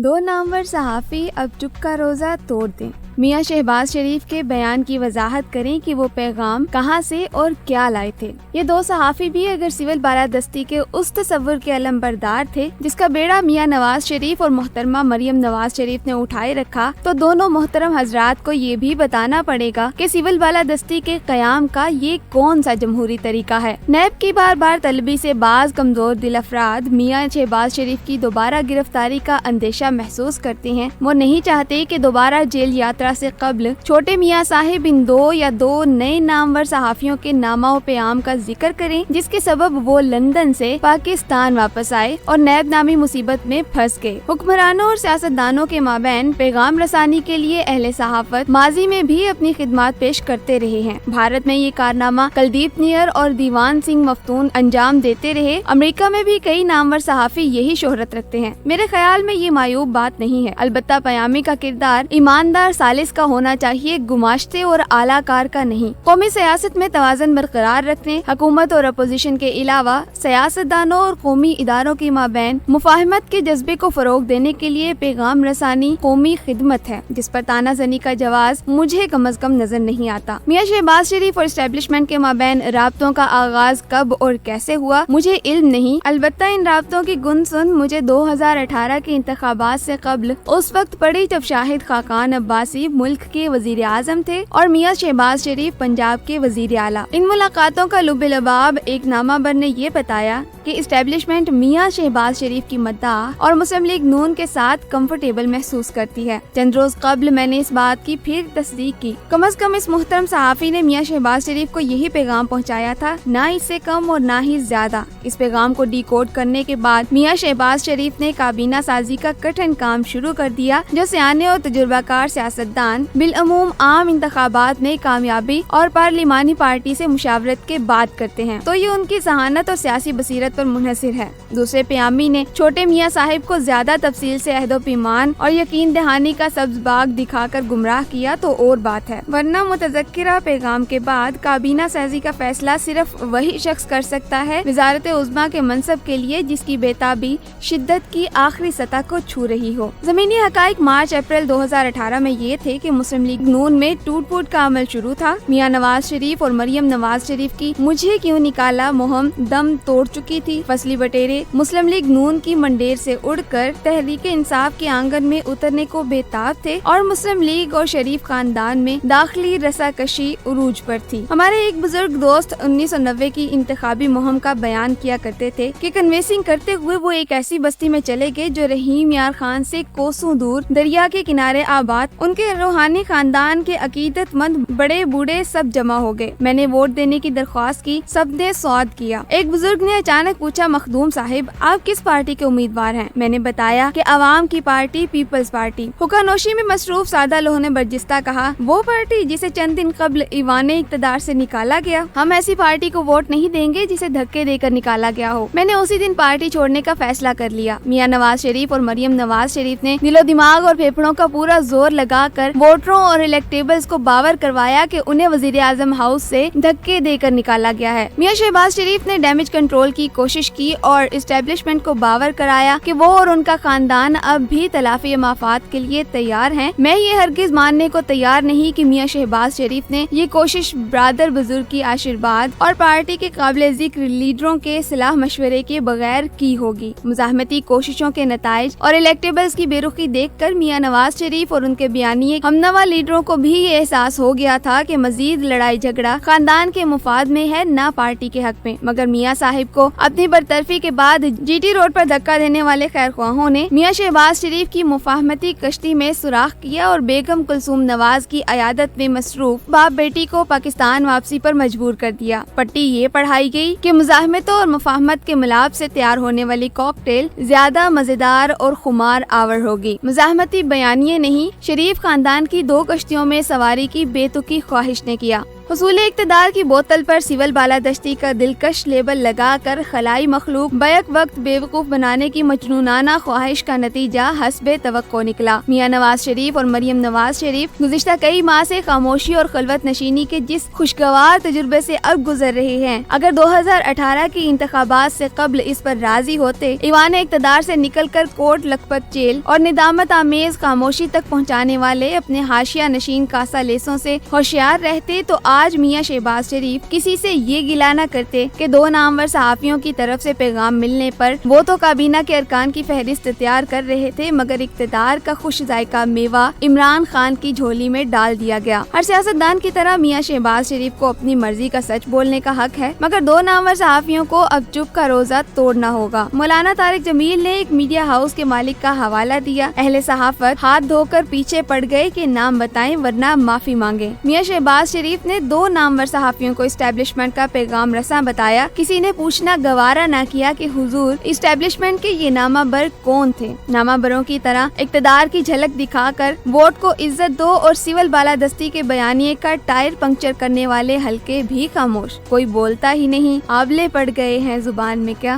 دو نامور صحافی اب چپ کا روزہ توڑ دیں۔ میاں شہباز شریف کے بیان کی وضاحت کریں کہ وہ پیغام کہاں سے اور کیا لائے تھے۔ یہ دو صحافی بھی اگر سول بالادستی کے اس تصور کے علم بردار تھے جس کا بیڑا میاں نواز شریف اور محترمہ مریم نواز شریف نے اٹھائے رکھا، تو دونوں محترم حضرات کو یہ بھی بتانا پڑے گا کہ سول بالادستی کے قیام کا یہ کون سا جمہوری طریقہ ہے۔ نیب کی بار بار طلبی سے بعض کمزور دل افراد میاں شہباز شریف کی دوبارہ گرفتاری کا اندیشہ محسوس کرتے ہیں۔ وہ نہیں چاہتے کہ دوبارہ جیل یاترا سے قبل چھوٹے میاں صاحب ان دو یا دو نئے نامور صحافیوں کے نامہ و پیام کا ذکر کریں جس کے سبب وہ لندن سے پاکستان واپس آئے اور نیب نامی مصیبت میں پھنس گئے۔ حکمرانوں اور سیاستدانوں کے مابین پیغام رسانی کے لیے اہل صحافت ماضی میں بھی اپنی خدمات پیش کرتے رہے ہیں۔ بھارت میں یہ کارنامہ کلدیپ نیر اور دیوان سنگھ مفتون انجام دیتے رہے۔ امریکہ میں بھی کئی نامور صحافی یہی شہرت رکھتے ہیں۔ میرے خیال میں یہ معیوب بات نہیں ہے، البتہ پیامی کا کردار ایماندار سالس کا ہونا چاہیے، گماشتے اور اعلیٰ کار کا نہیں۔ قومی سیاست میں توازن برقرار رکھنے، حکومت اور اپوزیشن کے علاوہ سیاستدانوں اور قومی اداروں کے مابین مفاہمت کے جذبے کو فروغ دینے کے لیے پیغام رسانی قومی خدمت ہے، جس پر تانا زنی کا جواز مجھے کم از کم نظر نہیں آتا۔ میاں شہباز شریف اور اسٹیبلشمنٹ کے مابین رابطوں کا آغاز کب اور کیسے ہوا مجھے علم نہیں، البتہ ان رابطوں کی گن سن مجھے 2018 کے انتخابات سے قبل اس وقت پڑی جب شاہد خاقان عباسی ملک کے وزیر اعظم تھے اور میاں شہباز شریف پنجاب کے وزیر اعلیٰ۔ ان ملاقاتوں کا لب لباب ایک نامہ بر نے یہ بتایا کہ اسٹیبلشمنٹ میاں شہباز شریف کی مداح اور مسلم لیگ نون کے ساتھ کمفرٹیبل محسوس کرتی ہے۔ چند روز قبل میں نے اس بات کی پھر تصدیق کی۔ کم از کم اس محترم صحافی نے میاں شہباز شریف کو یہی پیغام پہنچایا تھا، نہ اس سے کم اور نہ ہی زیادہ۔ اس پیغام کو ڈی کوڈ کرنے کے بعد میاں شہباز شریف نے کابینہ سازی کا کٹھن کام شروع کر دیا، جو سیانے اور تجربہ کار سیاستدان بالعموم عام انتخابات میں کامیابی اور پارلیمانی پارٹی سے مشاورت کے بعد کرتے ہیں، تو یہ ان کی ذہانت اور سیاسی بصیرت پر منحصر ہے۔ دوسرے پیامی نے چھوٹے میاں صاحب کو زیادہ تفصیل سے عہد و پیمان اور یقین دہانی کا سبز باغ دکھا کر گمراہ کیا تو اور بات ہے، ورنہ متذکرہ پیغام کے بعد کابینہ سازی کا فیصلہ صرف وہی شخص کر سکتا ہے وزارت عظمیٰ کے منصب کے لیے جس کی بیتابی شدت کی آخری سطح کو چھو رہی ہو۔ زمینی حقائق مارچ اپریل 2018 میں یہ تھے کہ مسلم لیگ نون میں ٹوٹ پھوٹ کا عمل شروع تھا۔ میاں نواز شریف اور مریم نواز شریف کی مجھے کیوں نکالا مہم دم توڑ چکی تھی۔ فصلی بٹیرے مسلم لیگ نون کی منڈیر سے اڑ کر تحریک انصاف کے آنگن میں اترنے کو بےتاب تھے اور مسلم لیگ اور شریف خاندان میں داخلی رسا کشی عروج پر تھی۔ ہمارے ایک بزرگ دوست 1990 کی انتخابی مہم کا بیان کیا کرتے تھے کہ کنوینسنگ کرتے ہوئے وہ ایک ایسی بستی میں چلے گئے جو رحیم یار خان سے کوسوں دور دریا کے کنارے آباد، ان کے روحانی خاندان کے عقیدت مند بڑے بوڑھے سب جمع ہو گئے۔ میں نے ووٹ دینے کی درخواست کی، سب نے سواد کیا۔ ایک بزرگ نے اچانک پوچھا، مخدوم صاحب آپ کس پارٹی کے امیدوار ہیں؟ میں نے بتایا کہ عوام کی پارٹی پیپلز پارٹی۔ حقہ نوشی میں مصروف سادہ لوگوں نے برجستہ کہا، وہ پارٹی جسے چند دن قبل ایوان اقتدار سے نکالا گیا، ہم ایسی پارٹی کو ووٹ نہیں دیں گے جسے دھکے دے کر نکالا گیا ہو۔ میں نے اسی دن پارٹی چھوڑنے کا فیصلہ کر لیا۔ میاں نواز شریف اور مریم نواز شریف نے دل و دماغ اور پھیپھڑوں کا پورا زور لگا کر ووٹروں اور الیکٹیبلز کو باور کروایا کہ انہیں وزیر اعظم ہاؤس سے دھکے دے کر نکالا گیا ہے۔ میاں شہباز شریف نے ڈیمیج کنٹرول کی کوشش کی اور اسٹیبلشمنٹ کو باور کرایا کہ وہ اور ان کا خاندان اب بھی تلافی مفاد کے لیے تیار ہیں۔ میں یہ ہرگز ماننے کو تیار نہیں کہ میاں شہباز شریف نے یہ کوشش برادر بزرگ کی آشیرواد اور پارٹی کے قابل ذکر لیڈروں کے صلاح مشورے کے بغیر کی ہوگی۔ مزاحمتی کوششوں کے نتائج اور الیکٹیبلز کی بے رخی دیکھ کر میاں نواز شریف اور ان کے بیانیے ہمنوا لیڈروں کو بھی یہ احساس ہو گیا تھا کہ مزید لڑائی جھگڑا خاندان کے مفاد میں ہے، نہ پارٹی کے حق میں۔ مگر میاں صاحب کو اپنی برطرفی کے بعد جی ٹی روڈ پر دھکا دینے والے خیر خواہوں نے میاں شہباز شریف کی مفاہمتی کشتی میں سوراخ کیا اور بیگم کلثوم نواز کی عیادت میں مصروف باپ بیٹی کو پاکستان واپسی پر مجبور کر دیا۔ پٹی یہ پڑھائی گئی کہ مزاحمتوں اور مفاہمت کے ملاب سے تیار ہونے والی کاکٹیل زیادہ مزیدار اور خمار آور ہوگی۔ مزاحمتی بیانیے نہیں، شریف خاندان کی دو کشتیوں میں سواری کی بے تکی خواہش نے کیا۔ حصول اقتدار کی بوتل پر سول بالادستی کا دلکش لیبل لگا کر خلائی مخلوق بیک وقت بیوقوف بنانے کی مجنونانہ خواہش کا نتیجہ حسب توقع نکلا۔ میاں نواز شریف اور مریم نواز شریف گزشتہ کئی ماہ سے خاموشی اور خلوت نشینی کے جس خوشگوار تجربے سے اب گزر رہے ہیں، اگر 2018 کی انتخابات سے قبل اس پر راضی ہوتے، ایوان اقتدار سے نکل کر کوٹ لکھپت جیل اور ندامت آمیز خاموشی تک پہنچانے والے اپنے حاشیہ نشین کاسا لیسوں سے ہوشیار رہتے، تو آج میاں شہباز شریف کسی سے یہ گلہ نہ کرتے کہ 2 نامور صحافیوں کی طرف سے پیغام ملنے پر وہ تو کابینہ کے ارکان کی فہرست تیار کر رہے تھے، مگر اقتدار کا خوش ذائقہ میوہ عمران خان کی جھولی میں ڈال دیا گیا۔ ہر سیاستدان کی طرح میاں شہباز شریف کو اپنی مرضی کا سچ بولنے کا حق ہے، مگر 2 نامور صحافیوں کو اب چپ کا روزہ توڑنا ہوگا۔ مولانا طارق جمیل نے ایک میڈیا ہاؤس کے مالک کا حوالہ دیا، اہل صحافت ہاتھ دھو کر پیچھے پڑ گئے کہ نام بتائیں ورنہ معافی مانگیں۔ میاں شہباز شریف نے 2 نامور صحافیوں کو اسٹیبلشمنٹ کا پیغام رساں بتایا، کسی نے پوچھنا گوارا نہ کیا کہ حضور اسٹیبلشمنٹ کے یہ نامہ بر کون تھے۔ نامہ بروں کی طرح اقتدار کی جھلک دکھا کر ووٹ کو عزت دو اور سول بالادستی کے بیانیے کا ٹائر پنکچر کرنے والے حلقے بھی خاموش، کوئی بولتا ہی نہیں، آبلے پڑ گئے ہیں زبان میں کیا۔